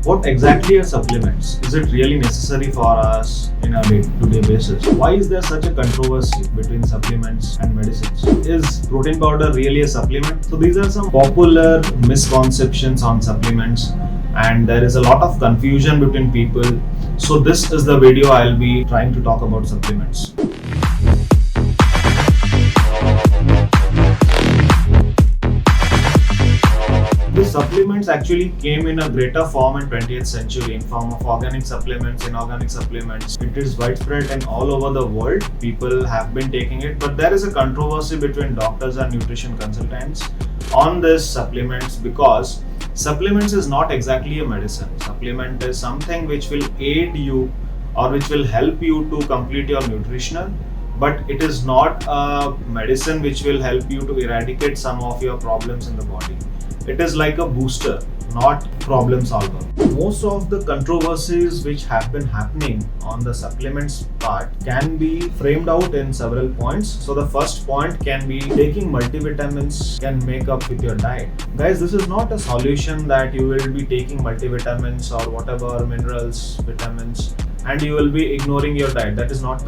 What exactly are supplements? Is it really necessary for us in our day-to-day basis? Why is there such a controversy between supplements and medicines? Is protein powder really a supplement? So these are some popular misconceptions on supplements, and there is a lot of confusion between people. So this is the video I'll be trying to talk about supplements. The supplements actually came in a greater form in 20th century in form of organic supplements, inorganic supplements. It is widespread and all over the world. People have been taking it, but there is a controversy between doctors and nutrition consultants on this supplements because supplements is not exactly a medicine. Supplement is something which will aid you or which will help you to complete your nutritional, but it is not a medicine which will help you to eradicate some of your problems in the body. It is like a booster, not problem solver. Most of the controversies which have been happening on the supplements part can be framed out in several points. So the first point can be taking multivitamins can make up with your diet. Guys, this is not a solution that you will be taking multivitamins or whatever minerals, vitamins, and you will be ignoring your diet. That is not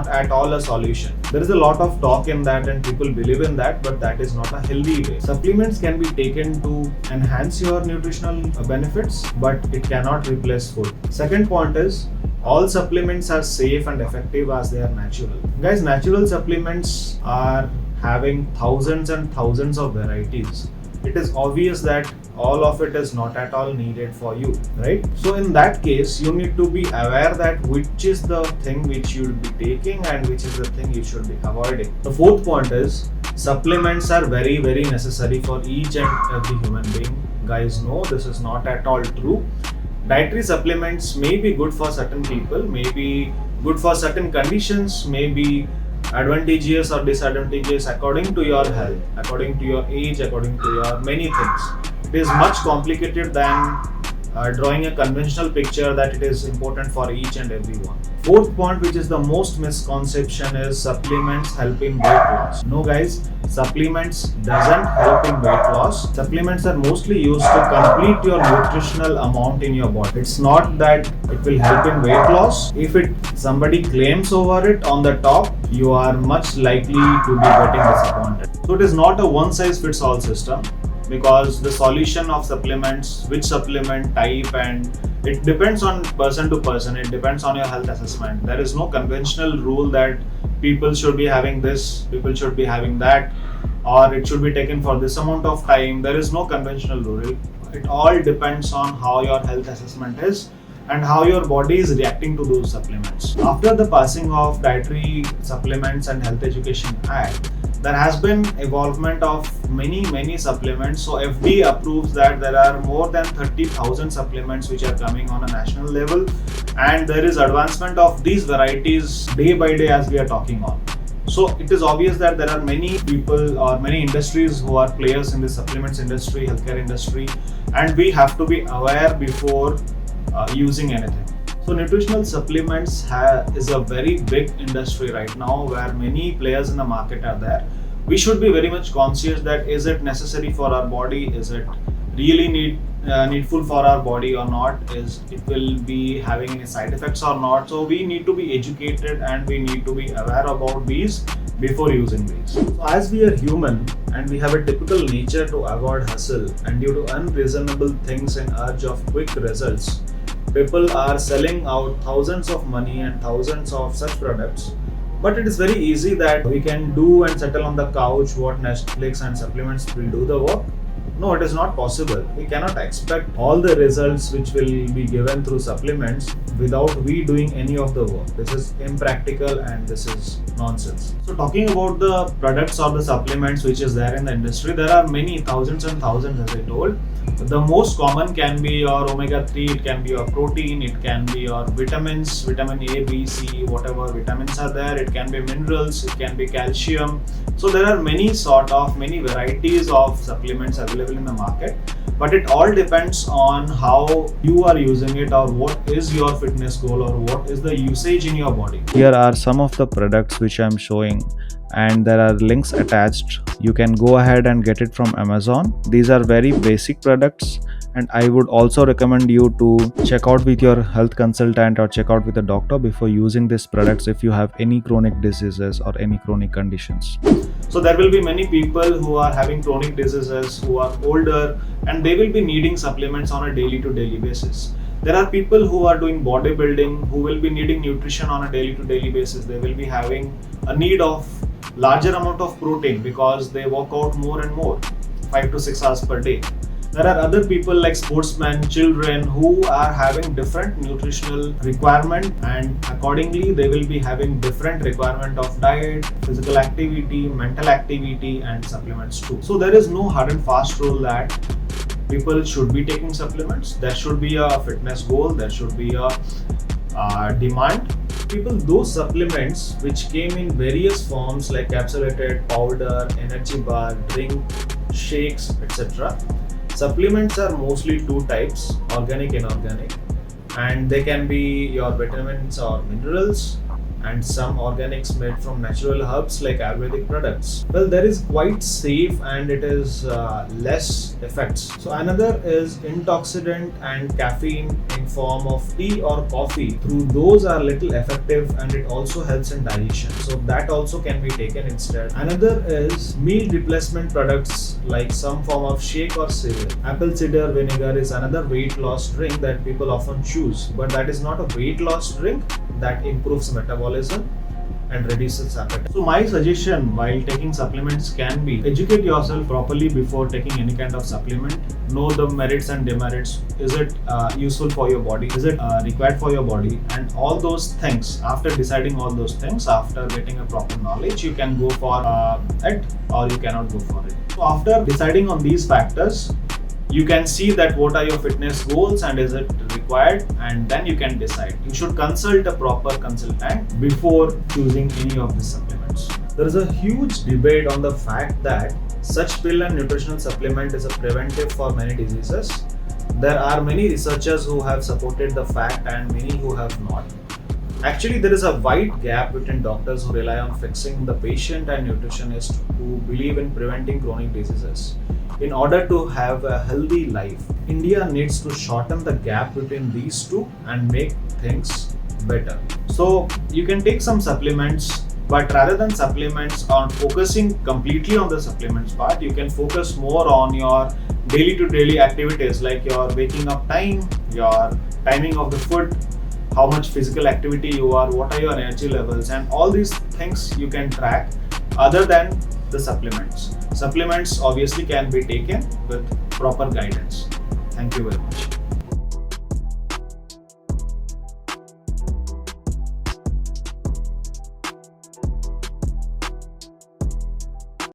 at all a solution. There is a lot of talk in that and people believe in that, but that is not a healthy way. Supplements can be taken to enhance your nutritional benefits, but it cannot replace food. Second point is all supplements are safe and effective as they are natural. Guys, natural supplements are having thousands and thousands of varieties. It is obvious that all of it is not at all needed for you, right? So in that case, you need to be aware that which is the thing which you should be taking and which is the thing you should be avoiding. The fourth point is supplements are very, very necessary for each and every human being. Guys, no, this is not at all true. Dietary supplements may be good for certain people, may be good for certain conditions, may be advantageous or disadvantageous according to your health, according to your age, according to your many things. It is much complicated than drawing a conventional picture that it is important for each and every one. Fourth point, which is the most misconception, is supplements helping weight loss. No guys, supplements doesn't help in weight loss. Supplements are mostly used to complete your nutritional amount in your body. It's not that it will help in weight loss. If somebody claims over it on the top, you are much likely to be getting disappointed. So it is not a one size fits all system, because the solution of supplements, which supplement type, and it depends on person to person. It depends on your health assessment. There is no conventional rule that people should be having this, people should be having that, or it should be taken for this amount of time. There is no conventional rule. It all depends on how your health assessment is and how your body is reacting to those supplements. After the passing of Dietary Supplements and Health Education Act, there has been evolvement of many supplements. So FDA approves that there are more than 30,000 supplements which are coming on a national level, and there is advancement of these varieties day by day as we are talking on. So it is obvious that there are many people or many industries who are players in the supplements industry, healthcare industry, and we have to be aware before using anything. So nutritional supplements is a very big industry right now where many players in the market are there. We should be very much conscious that is it necessary for our body? Is it really needful for our body or not? Is it will be having any side effects or not? So we need to be educated and we need to be aware about these before using these. So as we are human and we have a typical nature to avoid hustle, and due to unreasonable things and urge of quick results, people are selling out thousands of money and thousands of such products. But it is very easy that we can do and settle on the couch what Netflix and supplements will do the work. No, it is not possible. We cannot expect all the results which will be given through supplements without we doing any of the work. This is impractical and this is nonsense. So talking about the products or the supplements which is there in the industry, there are many thousands and thousands, as I told. The most common can be your omega-3, it can be your protein, it can be your vitamins, vitamin A, B, C, whatever vitamins are there, it can be minerals, it can be calcium. So there are many varieties of supplements available in the market, but it all depends on how you are using it or what is your fitness goal or what is the usage in your body. Here are some of the products which I am showing, and there are links attached. You can go ahead and get it from Amazon. These are very basic products And I would also recommend you to check out with your health consultant or check out with a doctor before using these products if you have any chronic diseases or any chronic conditions. So there will be many people who are having chronic diseases, who are older, and they will be needing supplements on a daily to daily basis. There are people who are doing bodybuilding who will be needing nutrition on a daily to daily basis. They will be having a need of larger amount of protein because they work out more and more, 5 to 6 hours per day. There are other people like sportsmen, children who are having different nutritional requirement, and accordingly they will be having different requirement of diet, physical activity, mental activity, and supplements too. So there is no hard and fast rule that people should be taking supplements. There should be a fitness goal, there should be a demand. People, those supplements which came in various forms like capsulated, powder, energy bar, drink, shakes, etc. Supplements are mostly two types, organic and inorganic, and they can be your vitamins or minerals, and some organics made from natural herbs like Ayurvedic products. Well, that is quite safe and it is less effects. So another is antioxidant and caffeine in form of tea or coffee. Through those are little effective and it also helps in digestion. So that also can be taken instead. Another is meal replacement products like some form of shake or cereal. Apple cider vinegar is another weight loss drink that people often choose, but that is not a weight loss drink. That improves metabolism and reduces appetite. So my suggestion while taking supplements can be educate yourself properly before taking any kind of supplement. Know the merits and demerits. Is it useful for your body? Is it required for your body? And all those things. After deciding all those things, after getting a proper knowledge, you can go for it or you cannot go for it. So after deciding on these factors, you can see that what are your fitness goals and is it required, and then you can decide. You should consult a proper consultant before choosing any of the supplements. There is a huge debate on the fact that such pill and nutritional supplement is a preventive for many diseases. There are many researchers who have supported the fact and many who have not. Actually, there is a wide gap between doctors who rely on fixing the patient and nutritionists who believe in preventing chronic diseases. In order to have a healthy life, India needs to shorten the gap between these two and make things better. So you can take some supplements, but rather than supplements on focusing completely on the supplements part, you can focus more on your daily to daily activities like your waking up time, your timing of the food, how much physical activity you are, what are your energy levels, and all these things you can track other than the supplements. Supplements obviously can be taken with proper guidance. Thank you very much.